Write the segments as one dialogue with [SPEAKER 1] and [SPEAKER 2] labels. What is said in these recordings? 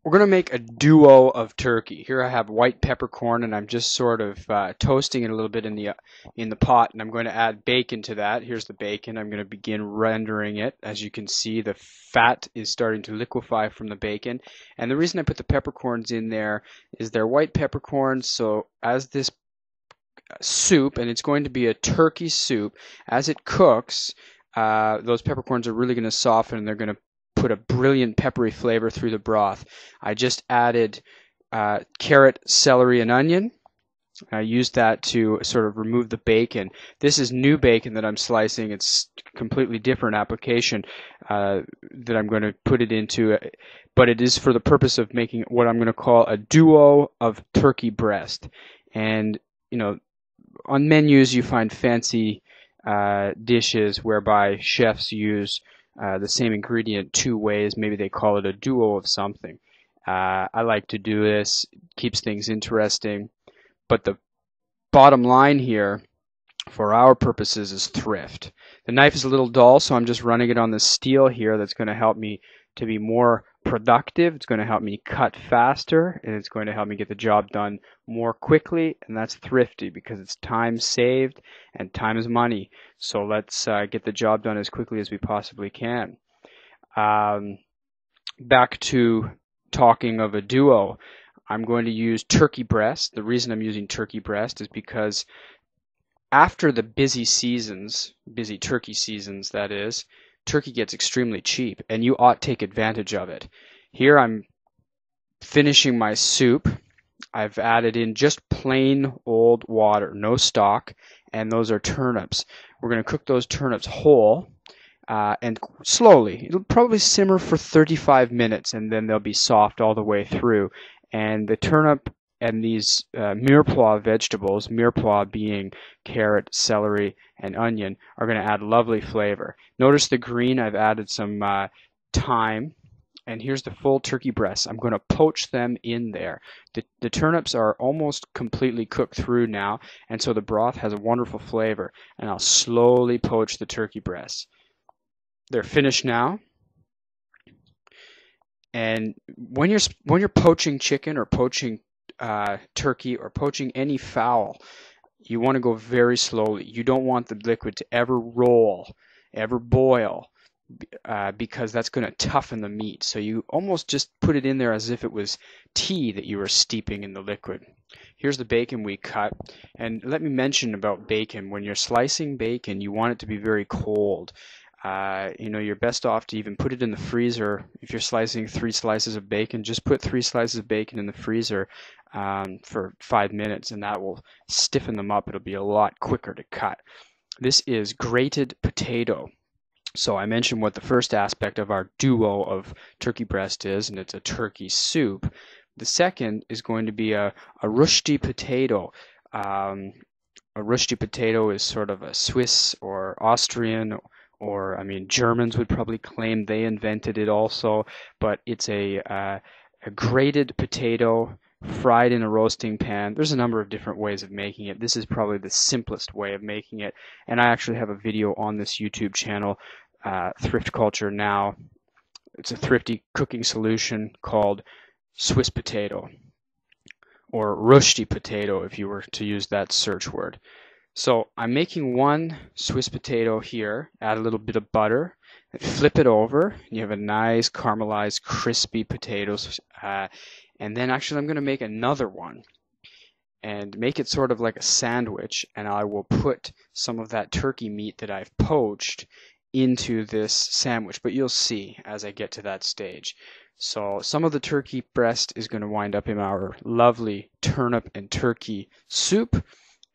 [SPEAKER 1] We're going to make a duo of turkey. Here I have white peppercorn, and I'm just sort of toasting it a little bit in the pot, and I'm going to add bacon to that. Here's the bacon. I'm going to begin rendering it. As you can see, the fat is starting to liquefy from the bacon. And the reason I put the peppercorns in there is they're white peppercorns, so as this soup, and it's going to be a turkey soup, as it cooks, those peppercorns are really going to soften, and they're going to put a brilliant peppery flavor through the broth. I just added carrot, celery, and onion. I used that to sort of remove the bacon. This is new bacon that I'm slicing. It's a completely different application that I'm going to put it into, but it is for the purpose of making what I'm going to call a duo of turkey breast. And, you know, on menus you find fancy dishes whereby chefs use the same ingredient two ways. Maybe they call it a duo of something. I like to do this. It keeps things interesting. But the bottom line here, for our purposes, is thrift. The knife is a little dull, so I'm just running it on the steel here. That's going to help me to be more productive. It's going to help me cut faster, and it's going to help me get the job done more quickly, and that's thrifty because it's time saved, and time is money. So let's get the job done as quickly as we possibly can. Back to talking of a duo. I'm going to use turkey breast. The reason I'm using turkey breast is because after the busy seasons, busy turkey seasons that is, turkey gets extremely cheap, and you ought to take advantage of it. Here I'm finishing my soup. I've added in just plain old water, no stock, and those are turnips. We're going to cook those turnips whole and slowly. It'll probably simmer for 35 minutes, and then they'll be soft all the way through. And the turnip and these mirepoix vegetables, mirepoix being carrot, celery, and onion, are going to add lovely flavor. Notice the green, I've added some thyme. And here's the full turkey breasts. I'm going to poach them in there. The turnips are almost completely cooked through now, and so the broth has a wonderful flavor. And I'll slowly poach the turkey breasts. They're finished now. And when you're poaching chicken or poaching turkey or poaching any fowl, you want to go very slowly. You don't want the liquid to ever roll, ever boil, because that's going to toughen the meat. So you almost just put it in there as if it was tea that you were steeping in the liquid. Here's the bacon we cut. And let me mention about bacon. When you're slicing bacon, you want it to be very cold. You're best off to even put it in the freezer. If you're slicing 3 slices of bacon, just put 3 slices of bacon in the freezer for 5 minutes, and that will stiffen them up. It'll be a lot quicker to cut. This is grated potato. So I mentioned what the first aspect of our duo of turkey breast is, and it's a turkey soup. The second is going to be a rushti potato. A rushti potato is sort of a Swiss or Austrian, or Germans would probably claim they invented it also, but it's a grated potato fried in a roasting pan. There's a number of different ways of making it. This is probably the simplest way of making it, and I actually have a video on this YouTube channel, Thrift Culture Now. It's a thrifty cooking solution called Swiss potato, or rushti potato if you were to use that search word. So I'm making one Swiss potato here, add a little bit of butter, flip it over, and you have a nice caramelized crispy potatoes. And then actually I'm going to make another one and make it sort of like a sandwich, and I will put some of that turkey meat that I've poached into this sandwich, but you'll see as I get to that stage. So some of the turkey breast is going to wind up in our lovely turnip and turkey soup,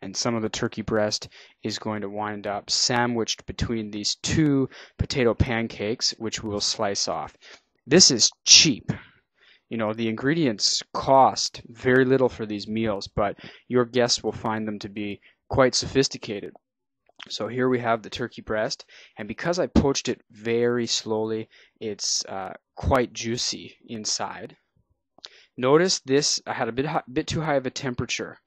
[SPEAKER 1] and some of the turkey breast is going to wind up sandwiched between these 2 potato pancakes, which we'll slice off. This is cheap. The ingredients cost very little for these meals, but your guests will find them to be quite sophisticated. So here we have the turkey breast, and because I poached it very slowly, it's quite juicy inside. Notice this, I had a bit too high of a temperature.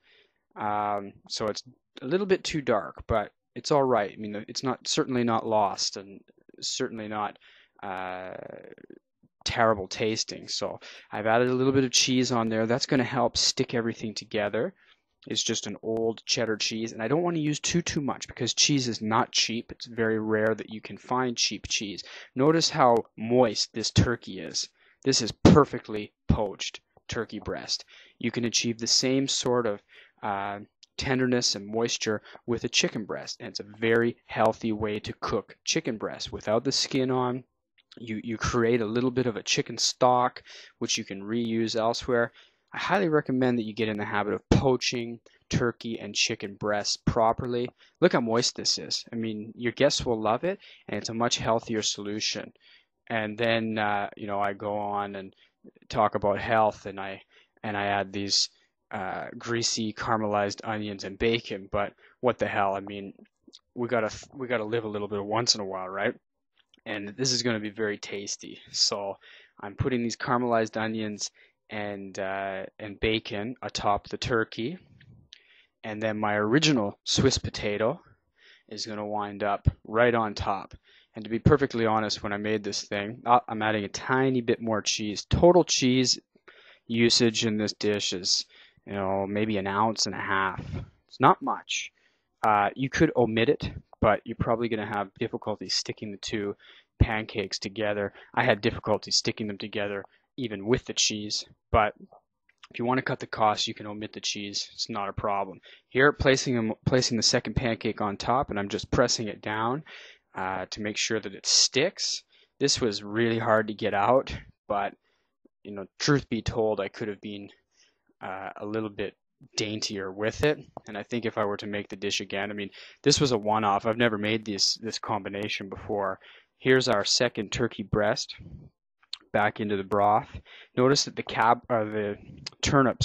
[SPEAKER 1] So it's a little bit too dark, but it's all right. It's certainly not lost, and certainly not terrible tasting. So I've added a little bit of cheese on there. That's going to help stick everything together. It's just an old cheddar cheese, and I don't want to use too much because cheese is not cheap. It's very rare that you can find cheap cheese. Notice how moist this turkey is. This is perfectly poached turkey breast. You can achieve the same sort of tenderness and moisture with a chicken breast, and it's a very healthy way to cook chicken breast without the skin on. You create a little bit of a chicken stock, which you can reuse elsewhere. I highly recommend that you get in the habit of poaching turkey and chicken breasts properly. Look how moist this is. I mean, your guests will love it, and it's a much healthier solution. And then, I go on and talk about health, and I add these greasy caramelized onions and bacon. But what the hell? I mean, we gotta live a little bit once in a while, right? And this is going to be very tasty. So I'm putting these caramelized onions and bacon atop the turkey, and then my original Swiss potato is going to wind up right on top. And to be perfectly honest, when I made this thing, I'm adding a tiny bit more cheese. Total cheese usage in this dish is, maybe an ounce and a half. It's not much. You could omit it, but you're probably going to have difficulty sticking the two pancakes together. I had difficulty sticking them together even with the cheese, but if you want to cut the cost, you can omit the cheese. It's not a problem. Here, placing the second pancake on top, and I'm just pressing it down to make sure that it sticks. This was really hard to get out, but truth be told, I could have been a little bit daintier with it. And I think if I were to make the dish again, I mean, this was a one-off. I've never made this combination before. Here's our second turkey breast back into the broth. Notice that the turnip,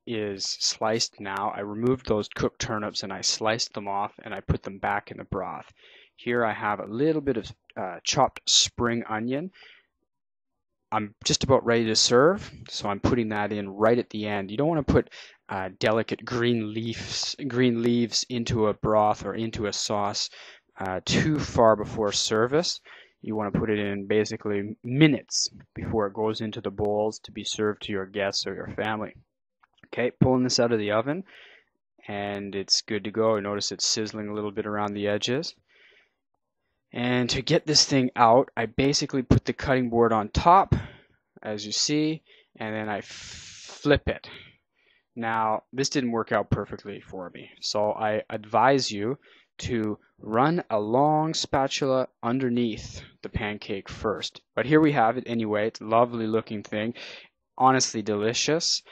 [SPEAKER 1] is sliced now. I removed those cooked turnips and I sliced them off and I put them back in the broth. Here I have a little bit of chopped spring onion. I'm just about ready to serve, so I'm putting that in right at the end. You don't want to put delicate green leaves into a broth or into a sauce too far before service. You want to put it in basically minutes before it goes into the bowls to be served to your guests or your family. Okay, pulling this out of the oven, and it's good to go. Notice it's sizzling a little bit around the edges. And to get this thing out, I basically put the cutting board on top, as you see, and then I flip it. Now, this didn't work out perfectly for me, so I advise you to run a long spatula underneath the pancake first. But here we have it anyway. It's a lovely looking thing, honestly delicious,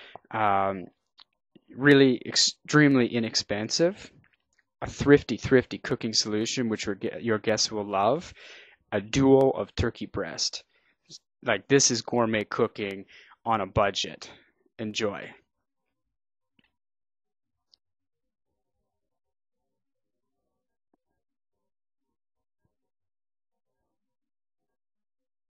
[SPEAKER 1] really extremely inexpensive, a thrifty cooking solution which your guests will love, a duo of turkey breast. Like, this is gourmet cooking on a budget. Enjoy.